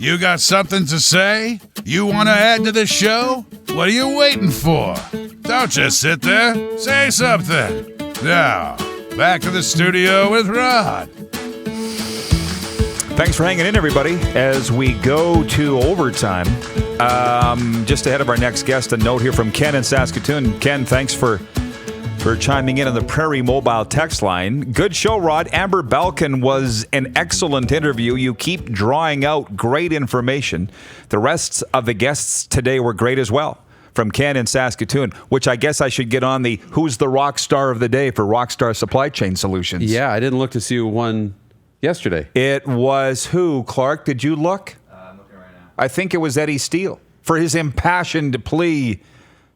You got something to say? You want to add to the show? What are you waiting for? Don't just sit there. Say something. Now, back to the studio with Rod. Thanks for hanging in, everybody, as we go to overtime. Just ahead of our next guest, a note here from Ken in Saskatoon. Ken, thanks for chiming in on the Prairie Mobile text line. Good show, Rod. Amber Balkan was an excellent interview. You keep drawing out great information. The rest of the guests today were great as well. From Ken in Saskatoon, which I guess I should get on the Who's the Rock Star of the Day for Rockstar Supply Chain Solutions. Yeah, I didn't look to see who won yesterday. It was who, Clark? Did you look? I'm looking right now. I think it was Eddie Steele for his impassioned plea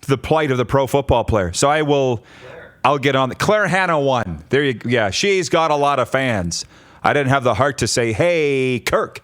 to the plight of the pro football player. So I'll get on. Claire Hanna won. There you go. Yeah, she's got a lot of fans. I didn't have the heart to say, hey, Kirk,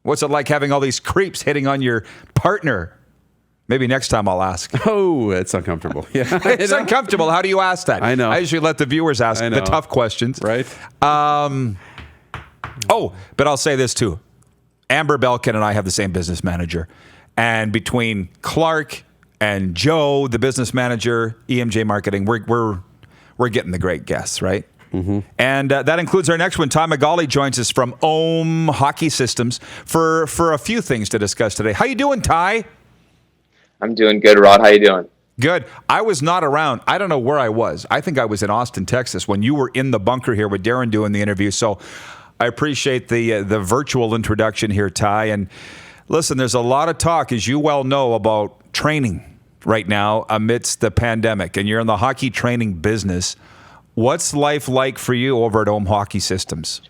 what's it like having all these creeps hitting on your partner? Maybe next time I'll ask. Oh, it's uncomfortable. Yeah, it's uncomfortable. How do you ask that? I know. I usually let the viewers ask the tough questions. Right. But I'll say this too. Amber Belkin and I have the same business manager. And between Clark and Joe, the business manager, EMJ Marketing, we're getting the great guests, right? Mm-hmm. And that includes our next one. Ty McGauley joins us from Ohm Hockey Systems for a few things to discuss today. How you doing, Ty? I'm doing good, Rod. How you doing? Good. I was not around. I don't know where I was. I think I was in Austin, Texas, when you were in the bunker here with Darren doing the interview. So I appreciate the virtual introduction here, Ty. And listen, there's a lot of talk, as you well know, about training right now amidst the pandemic. And you're in the hockey training business. What's life like for you over at Ohm Hockey Systems?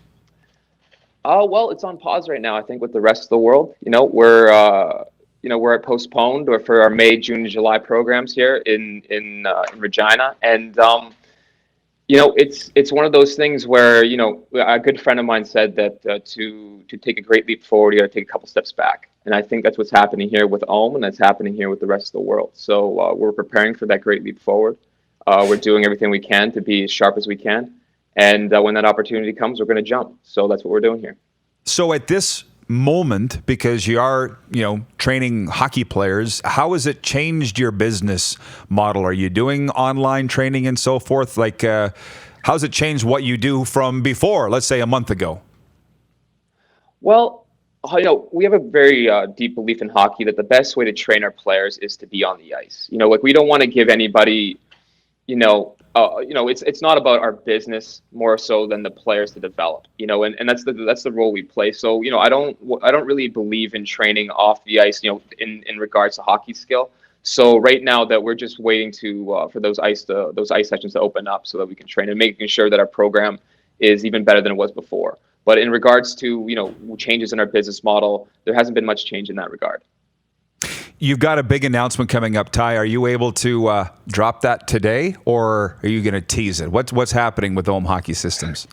Well, it's on pause right now, I think, with the rest of the world. We're postponed or for our May, June, and July programs here in Regina. And, it's one of those things where, a good friend of mine said that to take a great leap forward, you got to take a couple steps back. And I think that's what's happening here with Ohm, and that's happening here with the rest of the world. So we're preparing for that great leap forward. We're doing everything we can to be as sharp as we can. And when that opportunity comes, we're going to jump. So that's what we're doing here. So at this moment, because you are, training hockey players, how has it changed your business model? Are you doing online training and so forth? Like, how's it changed what you do from before, let's say a month ago? Well, we have a very deep belief in hockey that the best way to train our players is to be on the ice. We don't want to give anybody, it's not about our business more so than the players to develop, and that's the role we play. So, I don't really believe in training off the ice, in regards to hockey skill. So right now that we're just waiting for those ice sessions to open up so that we can train and making sure that our program is even better than it was before. But in regards to, changes in our business model, there hasn't been much change in that regard. You've got a big announcement coming up, Ty. Are you able to drop that today, or are you going to tease it? What's happening with Ohm Hockey Systems?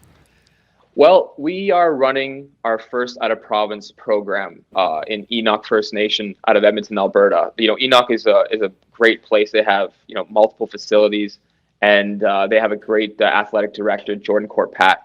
Well, we are running our first out-of-province program in Enoch First Nation out of Edmonton, Alberta. Enoch is a great place. They have multiple facilities, and they have a great athletic director, Jordan Corpat.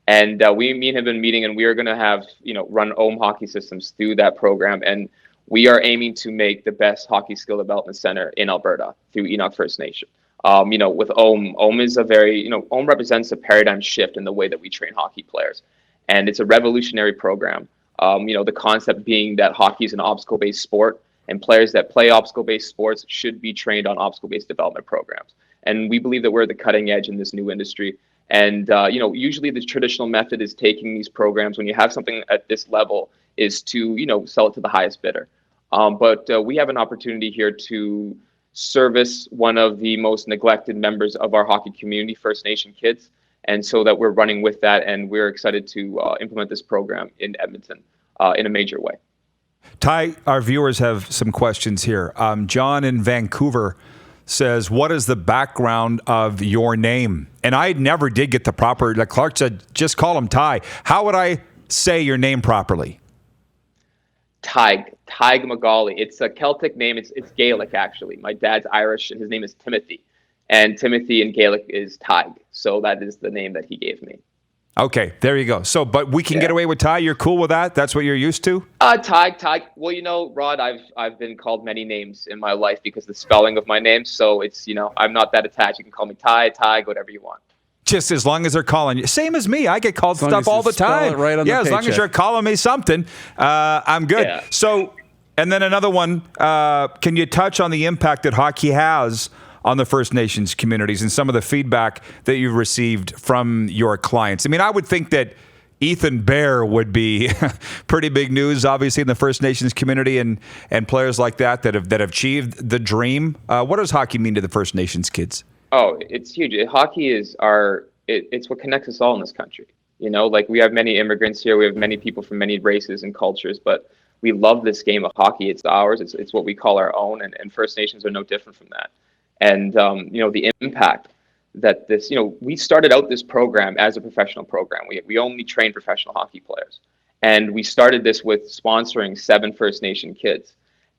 And me and him have been meeting, and we are going to have run Ohm Hockey Systems through that program. And we are aiming to make the best hockey skill development center in Alberta through Enoch First Nation. With Ohm is Ohm represents a paradigm shift in the way that we train hockey players. And it's a revolutionary program. The concept being that hockey is an obstacle-based sport, and players that play obstacle-based sports should be trained on obstacle-based development programs. And we believe that we're at the cutting edge in this new industry. And, usually the traditional method is taking these programs when you have something at this level is to, sell it to the highest bidder. But we have an opportunity here to service one of the most neglected members of our hockey community, First Nation kids. And so that we're running with that, and we're excited to implement this program in Edmonton in a major way. Ty, our viewers have some questions here. John in Vancouver says, what is the background of your name? And I never did get the proper, like Clark said, just call him Ty. How would I say your name properly? Tyadg McGauley. It's a Celtic name. It's Gaelic, actually. My dad's Irish, and his name is Timothy. And Timothy in Gaelic is Tyadg. So that is the name that he gave me. Okay, there you go. So, but we can get away with Ty. You're cool with that? That's what you're used to? Tyadg. Well, Rod, I've been called many names in my life because the spelling of my name. So it's, I'm not that attached. You can call me Tyadg, whatever you want. Just as long as they're calling you. Same as me. I get called stuff all the time. Right on the as long as you're calling me something, I'm good. Yeah. So, and then another one, can you touch on the impact that hockey has on the First Nations communities and some of the feedback that you've received from your clients? I mean, I would think that Ethan Bear would be pretty big news, obviously, in the First Nations community and players like that have achieved the dream. What does hockey mean to the First Nations kids? Oh, it's huge. Hockey is it's what connects us all in this country. Like we have many immigrants here. We have many people from many races and cultures, but we love this game of hockey. It's ours. It's what we call our own, and First Nations are no different from that. And, the impact that this, we started out this program as a professional program. We only train professional hockey players. And we started this with sponsoring 7 First Nation kids.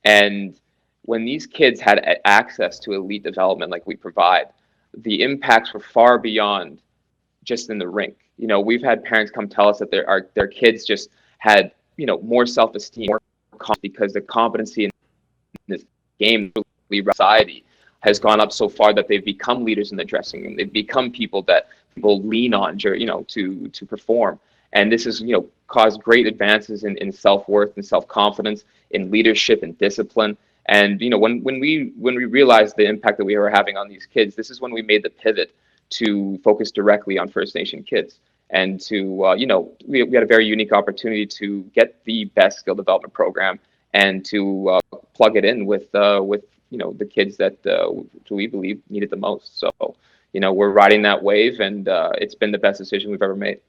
And when these kids had access to elite development like we provide, the impacts were far beyond just in the rink. We've had parents come tell us that their kids just had, more self-esteem, more confidence because the competency in this game, society, has gone up so far that they've become leaders in the dressing room. They've become people that people lean on, to perform. And this has, caused great advances in self-worth and self-confidence, in leadership and discipline. And, when we realized the impact that we were having on these kids, this is when we made the pivot to focus directly on First Nation kids. And to, we had a very unique opportunity to get the best skill development program and to plug it in with the kids that we believe needed the most. So, we're riding that wave, and it's been the best decision we've ever made.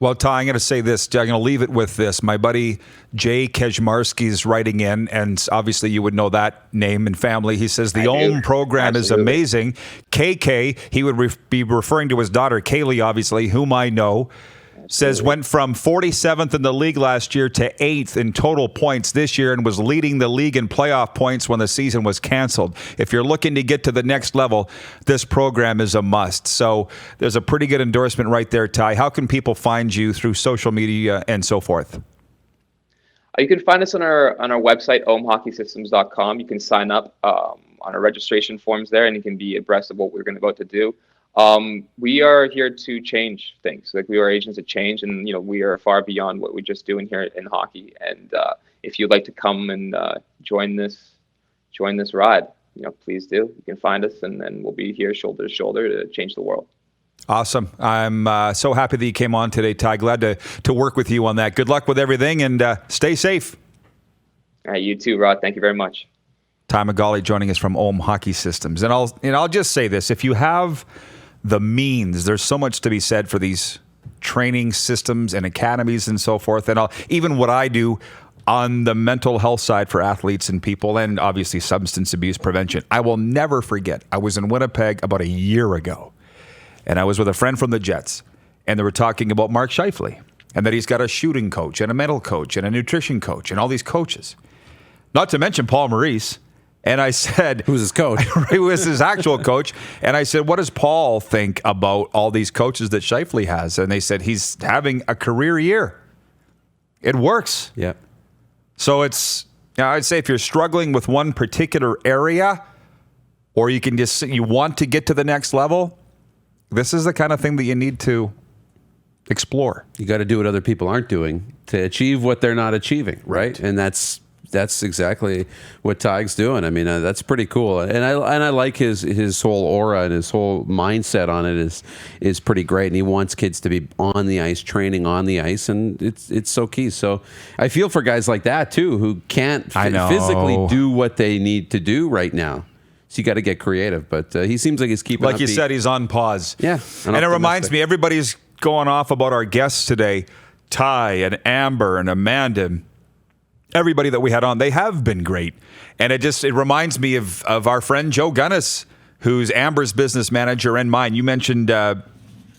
Well, Ty, I'm going to say this. I'm going to leave it with this. My buddy Jay Kejmarski is writing in, and obviously you would know that name and family. He says the OHM program is amazing. KK, he would be referring to his daughter, Kaylee, obviously, whom I know. Says went from 47th in the league last year to 8th in total points this year and was leading the league in playoff points when the season was canceled. If you're looking to get to the next level, this program is a must. So there's a pretty good endorsement right there, Ty. How can people find you through social media and so forth? You can find us on our website, ohmhockeysystems.com. You can sign up on our registration forms there, and you can be abreast of what we're about to do. We are here to change things. Like, we are agents of change, and we are far beyond what we're just doing here in hockey. And if you'd like to come and join this ride, please do. You can find us, and then we'll be here shoulder to shoulder to change the world. Awesome. I'm so happy that you came on today, Ty. Glad to work with you on that. Good luck with everything, and stay safe. All right, you too, Rod. Thank you very much. Ty McGauley joining us from OHM Hockey Systems. And I'll just say this. If you have the means, there's so much to be said for these training systems and academies and so forth. And even what I do on the mental health side for athletes and people, and obviously substance abuse prevention. I will never forget. I was in Winnipeg about a year ago, and I was with a friend from the Jets, and they were talking about Mark Scheifele, and that he's got a shooting coach and a mental coach and a nutrition coach and all these coaches. Not to mention Paul Maurice. And I said, who's his coach? Who was his actual coach? And I said, what does Paul think about all these coaches that Scheifele has? And they said, he's having a career year. It works. Yeah. So it's, I'd say if you're struggling with one particular area, or you want to get to the next level, this is the kind of thing that you need to explore. You got to do what other people aren't doing to achieve what they're not achieving, right? And that's exactly what Tyadg's doing. I mean, that's pretty cool, and I like his whole aura and his whole mindset on it is pretty great. And he wants kids to be on the ice, training on the ice, and it's so key. So I feel for guys like that too, who can't physically do what they need to do right now. So you got to get creative. But he seems like he's keeping. Like you said, he's on pause. Yeah, and it reminds me, everybody's going off about our guests today, Ty and Amber and Amanda. Everybody that we had on, they have been great. And it reminds me of our friend Joe Gunnis, who's Amber's business manager and mine. You mentioned that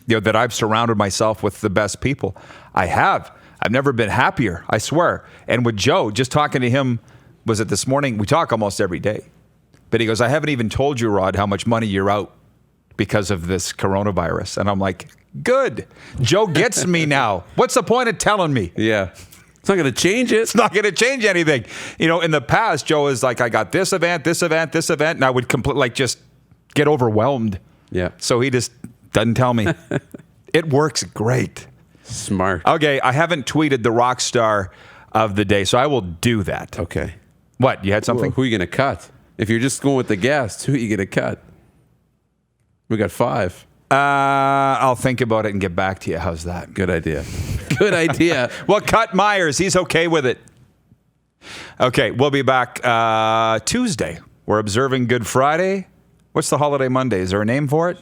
I've surrounded myself with the best people. I have. I've never been happier, I swear. And with Joe, just talking to him, was it this morning? We talk almost every day. But he goes, I haven't even told you, Rod, how much money you're out because of this coronavirus. And I'm like, good. Joe gets me now. What's the point of telling me? Yeah. It's not going to change it. It's not going to change anything. In the past, Joe is like, I got this event, and I would just get overwhelmed. Yeah. So he just doesn't tell me. It works great. Smart. Okay, I haven't tweeted the rock star of the day, so I will do that. Okay. What, you had something? Who are you going to cut? If you're just going with the guest, who are you going to cut? We got 5. I'll think about it and get back to you. How's that? Good idea. Good idea. Well, cut Myers. He's okay with it. Okay, we'll be back Tuesday. We're observing Good Friday. What's the holiday Monday? Is there a name for it?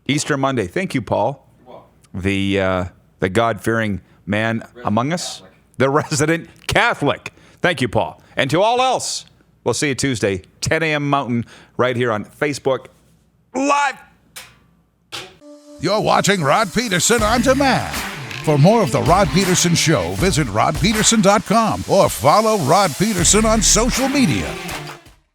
Easter Monday. Thank you, Paul. The God-fearing man among us. The resident Catholic. Thank you, Paul. And to all else, we'll see you Tuesday, 10 a.m. Mountain, right here on Facebook Live. You're watching Rod Pedersen on demand. For more of The Rod Pedersen Show, visit rodpedersen.com or follow Rod Pedersen on social media.